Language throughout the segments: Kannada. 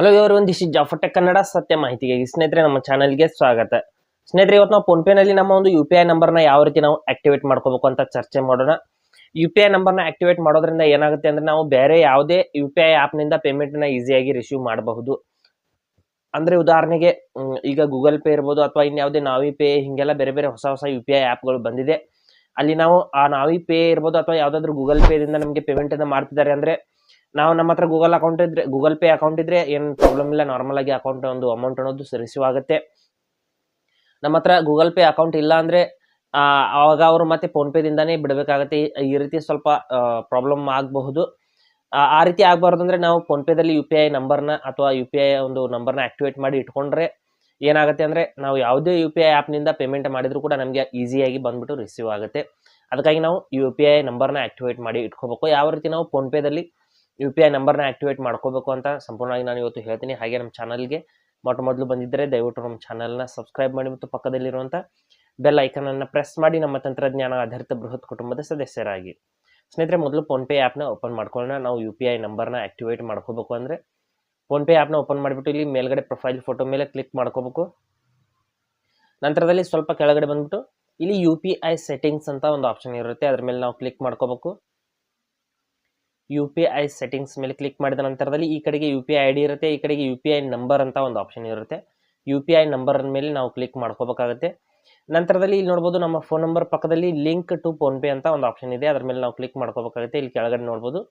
Hello everyone, this is Jafar tech Kannada ಸತ್ಯ ಮಾಹಿತಿಗಾಗಿ. ಸ್ನೇಹಿತರೆ, ನಮ್ಮ ಚಾನಲ್ಗೆ ಸ್ವಾಗತ. ಸ್ನೇಹಿತರೆ, ಇವತ್ತು ನಾವು ಫೋನ್ ಪೇ ನಲ್ಲಿ ನಮ್ಮ ಒಂದು UPI ನಂಬರ್ನ ಯಾವ ರೀತಿ ನಾವು ಆಕ್ಟಿವೇಟ್ ಮಾಡ್ಕೋಬೇಕು ಅಂತ ಚರ್ಚೆ ಮಾಡೋಣ. UPI ನಂಬರ್ನ ಆಕ್ಟಿವೇಟ್ ಮಾಡೋದ್ರಿಂದ ಏನಾಗುತ್ತೆ ಅಂದ್ರೆ ನಾವು ಬೇರೆ ಯಾವುದೇ UPI ಆಪ್ ನಿಂದ ಪೇಮೆಂಟ್ ನ ಈಸಿಯಾಗಿ ರಿಸೀವ್ ಮಾಡಬಹುದು. ಅಂದ್ರೆ ಉದಾಹರಣೆಗೆ ಈಗ ಗೂಗಲ್ ಪೇ ಇರ್ಬೋದು ಅಥವಾ ಇನ್ಯಾವುದೇ ನಾವಿ ಪೇ, ಹಿಂಗೆಲ್ಲ ಬೇರೆ ಬೇರೆ ಹೊಸ ಹೊಸ UPI ಆಪ್ಗಳು ಬಂದಿದೆ. ಅಲ್ಲಿ ನಾವು ಆ ನಾವಿ ಪೇ ಇರ್ಬೋದು ಅಥವಾ ಯಾವ್ದಾದ್ರು ಗೂಗಲ್ ಪೇ ದಿಂದ ನಮಗೆ ಪೇಮೆಂಟ್ ಅನ್ನ ಮಾಡ್ತಿದ್ದಾರೆ ಅಂದ್ರೆ ನಾವು ನಮ್ಮ ಹತ್ರ ಗೂಗಲ್ ಪೇ ಅಕೌಂಟ್ ಇದ್ರೆ ಏನು ಪ್ರಾಬ್ಲಮ್ ಇಲ್ಲ. ನಾರ್ಮಲ್ ಆಗಿ ಅಕೌಂಟ್ ಒಂದು ಅಮೌಂಟ್ ಅನ್ನೋದು ರಿಸೀವ್ ಆಗುತ್ತೆ. ನಮ್ಮ ಹತ್ರ ಗೂಗಲ್ ಪೇ ಅಕೌಂಟ್ ಇಲ್ಲ ಅಂದ್ರೆ ಅವಾಗ ಅವರು ಮತ್ತೆ ಫೋನ್ ಪೇ ದಿಂದಾನೇ ಬಿಡಬೇಕಾಗತ್ತೆ. ಈ ರೀತಿ ಸ್ವಲ್ಪ ಪ್ರಾಬ್ಲಮ್ ಆಗಬಹುದು. ಆ ರೀತಿ ಆಗಬಾರ್ದು ಅಂದ್ರೆ ನಾವು ಫೋನ್ ಪೇ ದಲ್ಲಿ UPI ನಂಬರ್ನ ಅಥವಾ UPI ಒಂದು ನಂಬರ್ನ ಆಕ್ಟಿವೇಟ್ ಮಾಡಿ ಇಟ್ಕೊಂಡ್ರೆ ಏನಾಗುತ್ತೆ ಅಂದ್ರೆ ನಾವು ಯಾವುದೇ UPI ಆಪ್ ನಿಂದ ಪೇಮೆಂಟ್ ಮಾಡಿದ್ರು ಕೂಡ ನಮಗೆ ಈಸಿಯಾಗಿ ಬಂದ್ಬಿಟ್ಟು ರಿಸೀವ್ ಆಗುತ್ತೆ. ಅದಕ್ಕಾಗಿ ನಾವು UPI ನಂಬರ್ನ ಆಕ್ಟಿವೇಟ್ ಮಾಡಿ ಇಟ್ಕೋಬೇಕು. ಯಾವ ರೀತಿ ನಾವು ಫೋನ್ ಪೇ ದಲ್ಲಿ UPI ನಂಬರ್ನ ಆಕ್ಟಿವೇಟ್ ಮಾಡ್ಕೋಬೇಕು ಅಂತ ಸಂಪೂರ್ಣವಾಗಿ ನಾನು ಇವತ್ತು ಹೇಳ್ತೀನಿ. ಹಾಗೆ ನಮ್ಮ ಚಾನಲ್ಗೆ ಮೊದಲು ಬಂದಿದ್ದರೆ ದಯವಿಟ್ಟು ನಮ್ಮ ಚಾನಲ್ನ ಸಬ್ಸ್ಕ್ರೈಬ್ ಮಾಡಿ ಮತ್ತು ಪಕ್ಕದಲ್ಲಿರುವಂಥ ಬೆಲ್ ಐಕನ್ ಅನ್ನು ಪ್ರೆಸ್ ಮಾಡಿ ನಮ್ಮ ತಂತ್ರಜ್ಞಾನ ಆಧಾರಿತ ಬೃಹತ್ ಕುಟುಂಬದ ಸದಸ್ಯರಾಗಿ. ಸ್ನೇಹಿತರೆ, ಮೊದಲು ಫೋನ್ ಪೇ ಆ್ಯಪ್ನ ಓಪನ್ ಮಾಡ್ಕೊಳ್ಳೋಣ. ನಾವು UPI ನಂಬರ್ನ ಆಕ್ಟಿವೇಟ್ ಮಾಡ್ಕೋಬೇಕು ಅಂದರೆ ಫೋನ್ ಪೇ ಆ್ಯಪ್ನ ಓಪನ್ ಮಾಡಿಬಿಟ್ಟು ಇಲ್ಲಿ ಮೇಲ್ಗಡೆ ಪ್ರೊಫೈಲ್ ಫೋಟೋ ಮೇಲೆ ಕ್ಲಿಕ್ ಮಾಡ್ಕೋಬೇಕು. ನಂತರದಲ್ಲಿ ಸ್ವಲ್ಪ ಕೆಳಗಡೆ ಬಂದ್ಬಿಟ್ಟು ಇಲ್ಲಿ UPI ಸೆಟ್ಟಿಂಗ್ಸ್ ಅಂತ ಒಂದು ಆಪ್ಷನ್ ಇರುತ್ತೆ, ಅದ್ರ ಮೇಲೆ ನಾವು ಕ್ಲಿಕ್ ಮಾಡ್ಕೋಬೇಕು. UPI ಸೆಟ್ಟಿಂಗ್ಸ್ ಮೇಲೆ ಕ್ಲಿಕ್ ಮಾಡಿದ ನಂತರದಲ್ಲಿ ಈ ಕಡೆಗೆ UPI ID ಇರುತ್ತೆ, ಈ ಕಡೆಗೆ UPI ನಂಬರ್ ಅಂತ ಒಂದು ಆಪ್ಷನ್ ಇರುತ್ತೆ. UPI ನಂಬರ್ ಮೇಲೆ ನಾವು ಕ್ಲಿಕ್ ಮಾಡ್ಕೋಬೇಕಾಗುತ್ತೆ. ನಂತರದಲ್ಲಿ ಇಲ್ಲಿ ನೋಡ್ಬೋದು ನಮ್ಮ ಫೋನ್ ನಂಬರ್ ಪಕ್ಕದಲ್ಲಿ ಲಿಂಕ್ ಟು ಫೋನ್ ಪೇ ಅಂತ ಒಂದು ಆಪ್ಷನ್ ಇದೆ, ಅದ್ರ ಮೇಲೆ ನಾವು ಕ್ಲಿಕ್ ಮಾಡ್ಕೋಬೇಕಾಗುತ್ತೆ. ಇಲ್ಲಿ ಕೆಳಗಡೆ ನೋಡ್ಬೋದು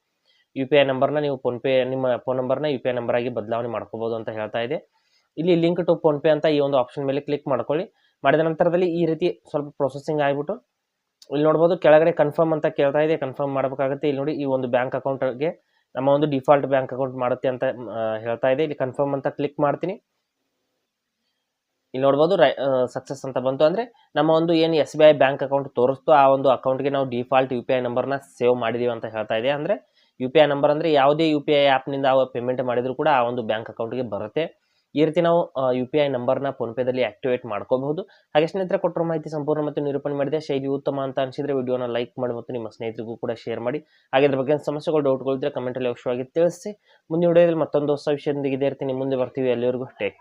UPI ನಂಬರ್ನ ನೀವು ನಿಮ್ಮ ಫೋನ್ ನಂಬರ್ನ UPI ನಂಬರ್ ಆಗಿ ಬದಲಾವಣೆ ಮಾಡ್ಕೋಬಹುದು ಅಂತ ಹೇಳ್ತಾ ಇದೆ. ಇಲ್ಲಿ ಲಿಂಕ್ ಟು ಫೋನ್ ಪೇ ಅಂತ ಈ ಒಂದು ಆಪ್ಷನ್ ಮೇಲೆ ಕ್ಲಿಕ್ ಮಾಡ್ಕೊಳ್ಳಿ. ಮಾಡಿದ ನಂತರದಲ್ಲಿ ಈ ರೀತಿ ಸ್ವಲ್ಪ ಪ್ರೊಸೆಸಿಂಗ್ ಆಗಿಬಿಟ್ಟು ಇಲ್ಲಿ ನೋಡ್ಬೋದು ಕೆಳಗಡೆ ಕನ್ಫರ್ಮ್ ಅಂತ ಕೇಳ್ತಾ ಇದೆ. ಕನ್ಫರ್ಮ್ ಮಾಡಬೇಕಾಗುತ್ತೆ. ಇಲ್ಲಿ ನೋಡಿ ಈ ಒಂದು ಬ್ಯಾಂಕ್ ಅಕೌಂಟ್ಗೆ ನಮ್ಮ ಒಂದು ಡಿಫಾಲ್ಟ್ ಬ್ಯಾಂಕ್ ಅಕೌಂಟ್ ಮಾಡುತ್ತೆ ಅಂತ ಹೇಳ್ತಾ ಇದೆ. ಇಲ್ಲಿ ಕನ್ಫರ್ಮ್ ಅಂತ ಕ್ಲಿಕ್ ಮಾಡ್ತೀನಿ. ಇಲ್ಲಿ ನೋಡ್ಬೋದು ಸಕ್ಸಸ್ ಅಂತ ಬಂತು. ಅಂದ್ರೆ ನಮ್ಮ ಒಂದು ಏನು SBI ಬ್ಯಾಂಕ್ ಅಕೌಂಟ್ ತೋರಿಸ್ತು ಆ ಒಂದು ಅಕೌಂಟ್ಗೆ ನಾವು ಡಿಫಾಲ್ಟ್ UPI ನಂಬರ್ನ ಸೇವ್ ಮಾಡಿದೀವಿ ಅಂತ ಹೇಳ್ತಾ ಇದೆ. ಅಂದ್ರೆ UPI ನಂಬರ್ ಅಂದ್ರೆ ಯಾವುದೇ UPI ಆ್ಯಪ್ನಿಂದ ಪೇಮೆಂಟ್ ಮಾಡಿದ್ರು ಕೂಡ ಆ ಒಂದು ಬ್ಯಾಂಕ್ ಅಕೌಂಟ್ಗೆ ಬರುತ್ತೆ. ಈ ರೀತಿ ನಾವು UPI ನಂಬರ್ನ ಫೋನ್ ಪೇ ದಲ್ಲಿ ಆಕ್ಟಿವೇಟ್ ಮಾಡ್ಕೋಬಹುದು. ಹಾಗೆ ಸ್ನೇಹಿತರೆ, ಕೊಟ್ಟರು ಮಾಹಿತಿ ಸಂಪೂರ್ಣ ಮತ್ತು ನಿರೂಪಣೆ ಮಾಡಿದೆ. ಶೈಲಿ ಉತ್ತಮ ಅಂತ ಅನಿಸಿದ್ರೆ ವಿಡಿಯೋನ ಲೈಕ್ ಮಾಡಿ ಮತ್ತು ನಿಮ್ಮ ಸ್ನೇಹಿತರಿಗೂ ಕೂಡ ಶೇರ್ ಮಾಡಿ. ಹಾಗೆ ಇದ್ರ ಬಗ್ಗೆ ಸಮಸ್ಯೆಗಳು, ಡೌಟ್ಗಳು ಇದ್ರೆ ಕಮೆಂಟಲ್ಲಿ ಅವಶ್ಯವಾಗಿ ತಿಳಿಸಿ. ಮುಂದಿನ ವಿಡಿಯೋದಲ್ಲಿ ಮತ್ತೊಂದು ಹೊಸ ವಿಷಯದೊಂದಿಗೆ ಇದೇ ಇರ್ತೀನಿ. ಮುಂದೆ ಬರ್ತೀವಿ. ಅಲ್ಲಿವರೆಗೂ ಟೇಕ್ ಕೇರ್.